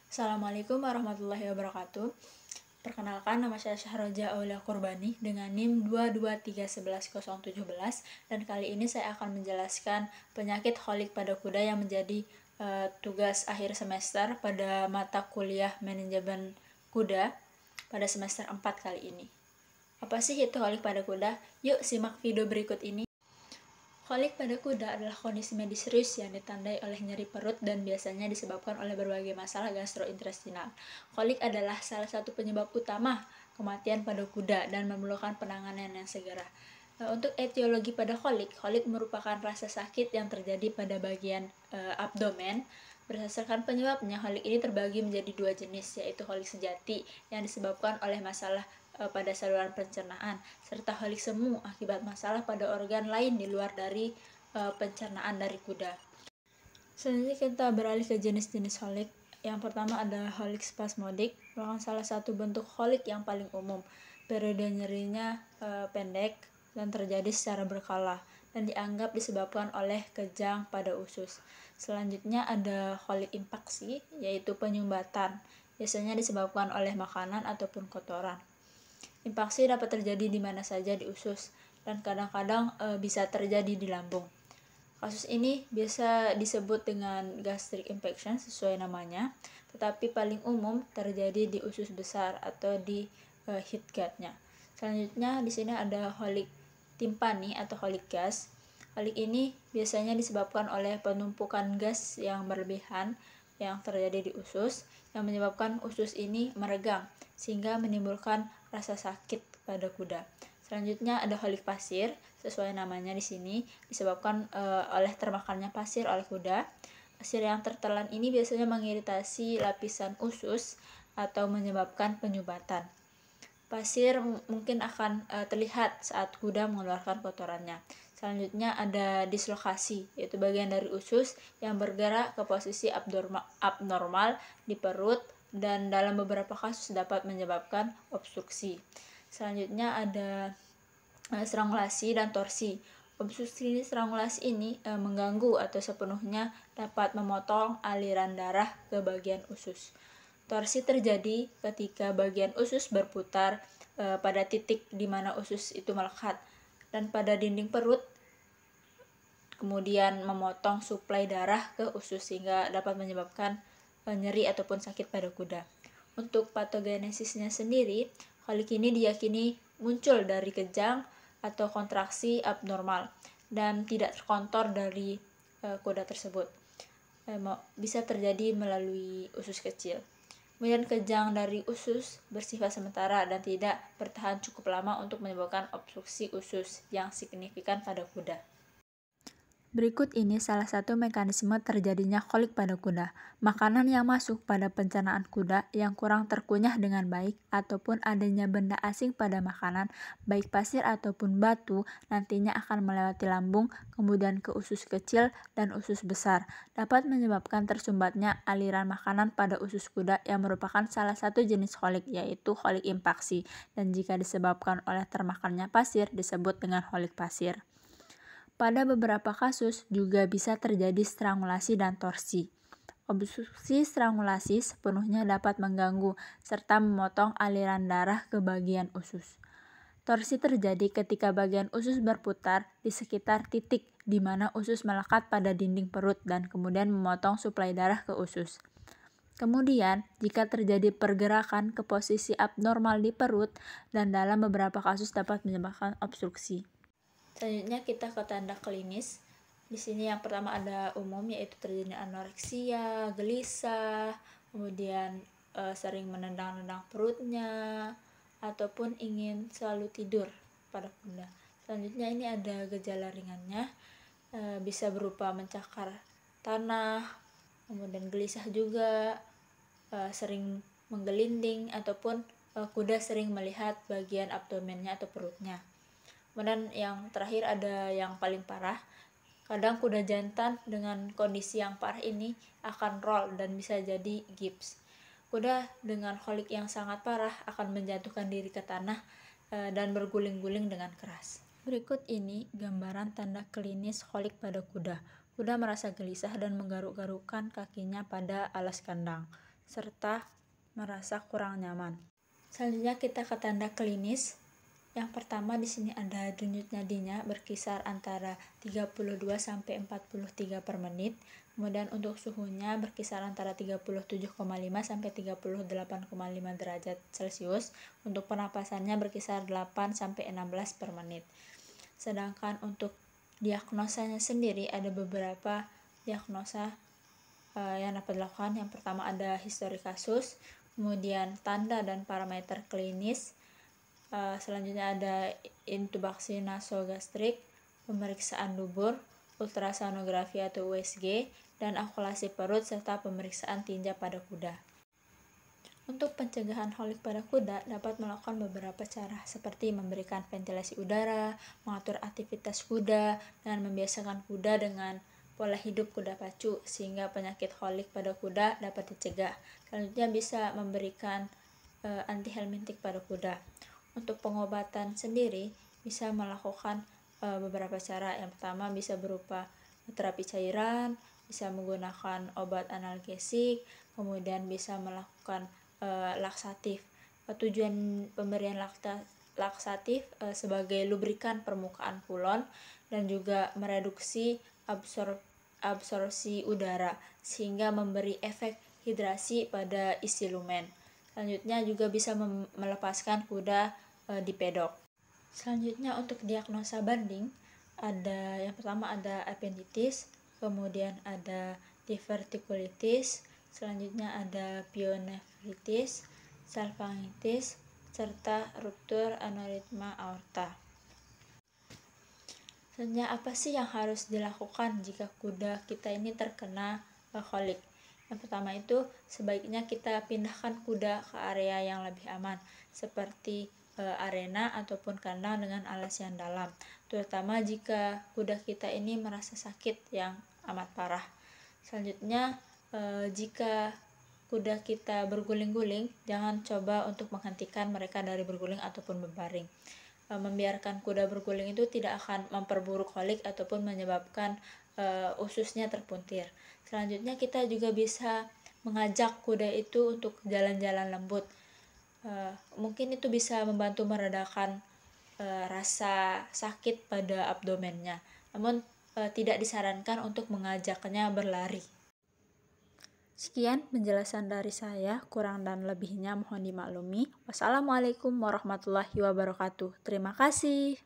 Assalamualaikum warahmatullahi wabarakatuh. Perkenalkan, nama saya Syahroja Aulia Kurbani dengan NIM 223111017, dan kali ini saya akan menjelaskan penyakit kolik pada kuda yang menjadi tugas akhir semester pada mata kuliah manajemen kuda pada semester 4 kali ini. Apa sih itu kolik pada kuda? Yuk simak video berikut ini. Kolik pada kuda adalah kondisi medis serius yang ditandai oleh nyeri perut dan biasanya disebabkan oleh berbagai masalah gastrointestinal. Kolik adalah salah satu penyebab utama kematian pada kuda dan memerlukan penanganan yang segera. Untuk etiologi pada kolik merupakan rasa sakit yang terjadi pada bagian abdomen. Berdasarkan penyebabnya, kolik ini terbagi menjadi dua jenis, yaitu kolik sejati yang disebabkan oleh masalah pada saluran pencernaan, serta kolik semu akibat masalah pada organ lain di luar dari pencernaan dari kuda. Selanjutnya kita beralih ke jenis-jenis kolik. Yang pertama ada kolik spasmodik, merupakan salah satu bentuk kolik yang paling umum. Periode nyerinya pendek dan terjadi secara berkala dan dianggap disebabkan oleh kejang pada usus. Selanjutnya ada kolik impaksi, yaitu penyumbatan, biasanya disebabkan oleh makanan ataupun kotoran. Impaksi dapat terjadi di mana saja di usus dan kadang-kadang bisa terjadi di lambung. Kasus ini biasa disebut dengan gastric infection sesuai namanya, tetapi paling umum terjadi di usus besar atau di heat gut-nya. Selanjutnya di sini ada kolik timpani atau kolik gas. Kolik ini biasanya disebabkan oleh penumpukan gas yang berlebihan yang terjadi di usus yang menyebabkan usus ini meregang sehingga menimbulkan rasa sakit pada kuda. Selanjutnya ada kolik pasir, sesuai namanya di sini, disebabkan oleh termakannya pasir oleh kuda. Pasir yang tertelan ini biasanya mengiritasi lapisan usus atau menyebabkan penyumbatan. Pasir mungkin akan terlihat saat kuda mengeluarkan kotorannya. Selanjutnya ada dislokasi, yaitu bagian dari usus yang bergerak ke posisi abnormal di perut dan dalam beberapa kasus dapat menyebabkan obstruksi. Selanjutnya ada strangulasi dan torsi. Obstruksi strangulasi ini mengganggu atau sepenuhnya dapat memotong aliran darah ke bagian usus. Torsi terjadi ketika bagian usus berputar pada titik di mana usus itu melekat dan pada dinding perut, kemudian memotong suplai darah ke usus sehingga dapat menyebabkan nyeri ataupun sakit pada kuda. Untuk patogenesisnya sendiri, kolik ini diyakini muncul dari kejang atau kontraksi abnormal dan tidak terkontrol dari kuda tersebut. Bisa terjadi melalui usus kecil. Kemudian kejang dari usus bersifat sementara dan tidak bertahan cukup lama untuk menyebabkan obstruksi usus yang signifikan pada kuda. Berikut ini salah satu mekanisme terjadinya kolik pada kuda. Makanan yang masuk pada pencernaan kuda yang kurang terkunyah dengan baik ataupun adanya benda asing pada makanan, baik pasir ataupun batu, nantinya akan melewati lambung, kemudian ke usus kecil dan usus besar. Dapat menyebabkan tersumbatnya aliran makanan pada usus kuda yang merupakan salah satu jenis kolik, yaitu kolik impaksi. Dan jika disebabkan oleh termakannya pasir, disebut dengan kolik pasir. Pada beberapa kasus juga bisa terjadi strangulasi dan torsi. Obstruksi strangulasi sepenuhnya dapat mengganggu serta memotong aliran darah ke bagian usus. Torsi terjadi ketika bagian usus berputar di sekitar titik di mana usus melekat pada dinding perut dan kemudian memotong suplai darah ke usus. Kemudian, jika terjadi pergerakan ke posisi abnormal di perut dan dalam beberapa kasus dapat menyebabkan obstruksi. Selanjutnya kita ke tanda klinis. Di sini yang pertama ada umum, yaitu terjadinya anoreksia, gelisah, kemudian sering menendang-nendang perutnya, ataupun ingin selalu tidur pada kuda. Selanjutnya ini ada gejala ringannya, bisa berupa mencakar tanah, kemudian gelisah juga, sering menggelinding, ataupun kuda sering melihat bagian abdomennya atau perutnya. Kemudian yang terakhir ada yang paling parah. Kadang kuda jantan dengan kondisi yang parah ini akan roll dan bisa jadi gips. Kuda dengan kolik yang sangat parah akan menjatuhkan diri ke tanah dan berguling-guling dengan keras. Berikut ini gambaran tanda klinis kolik pada kuda. Kuda merasa gelisah dan menggaruk-garukkan kakinya pada alas kandang. serta merasa kurang nyaman. Selanjutnya kita ke tanda klinis. Yang pertama di sini ada denyut nadinya berkisar antara 32 sampai 43 per menit. Kemudian untuk suhunya berkisar antara 37,5 sampai 38,5 derajat Celcius. Untuk pernapasannya berkisar 8 sampai 16 per menit. Sedangkan untuk diagnosanya sendiri ada beberapa diagnosa yang dapat dilakukan. Yang pertama ada histori kasus, kemudian tanda dan parameter klinis. Selanjutnya ada intubasi nasogastrik, pemeriksaan dubur, ultrasonografi atau USG, dan akulasi perut serta pemeriksaan tinja pada kuda. Untuk pencegahan holik pada kuda dapat melakukan beberapa cara seperti memberikan ventilasi udara, mengatur aktivitas kuda, dan membiasakan kuda dengan pola hidup kuda pacu sehingga penyakit holik pada kuda dapat dicegah. Selanjutnya bisa memberikan antihelmintik pada kuda. Untuk pengobatan sendiri bisa melakukan beberapa cara. Yang pertama bisa berupa terapi cairan, bisa menggunakan obat analgesik, kemudian bisa melakukan laksatif. Tujuan pemberian laksatif sebagai lubrikan permukaan kulon dan juga mereduksi absorpsi udara sehingga memberi efek hidrasi pada isi lumen. Selanjutnya juga bisa melepaskan kuda di pedok. Selanjutnya untuk diagnosa banding, yang pertama ada appendicitis, kemudian ada divertikulitis, selanjutnya ada pyonefritis, salpingitis, serta ruptur aneurisma aorta. Selanjutnya apa sih yang harus dilakukan jika kuda kita ini terkena holik? Yang pertama itu sebaiknya kita pindahkan kuda ke area yang lebih aman seperti arena ataupun kandang dengan alas yang dalam, terutama jika kuda kita ini merasa sakit yang amat parah. Selanjutnya jika kuda kita berguling-guling, jangan coba untuk menghentikan mereka dari berguling ataupun berbaring. Membiarkan kuda berguling itu tidak akan memperburuk holik ataupun menyebabkan ususnya terpuntir. Selanjutnya kita juga bisa mengajak kuda itu untuk jalan-jalan lembut. Mungkin itu bisa membantu meredakan rasa sakit pada abdomennya. Namun tidak disarankan untuk mengajaknya berlari. Sekian penjelasan dari saya, kurang dan lebihnya mohon dimaklumi. Wassalamualaikum warahmatullahi wabarakatuh. Terima kasih.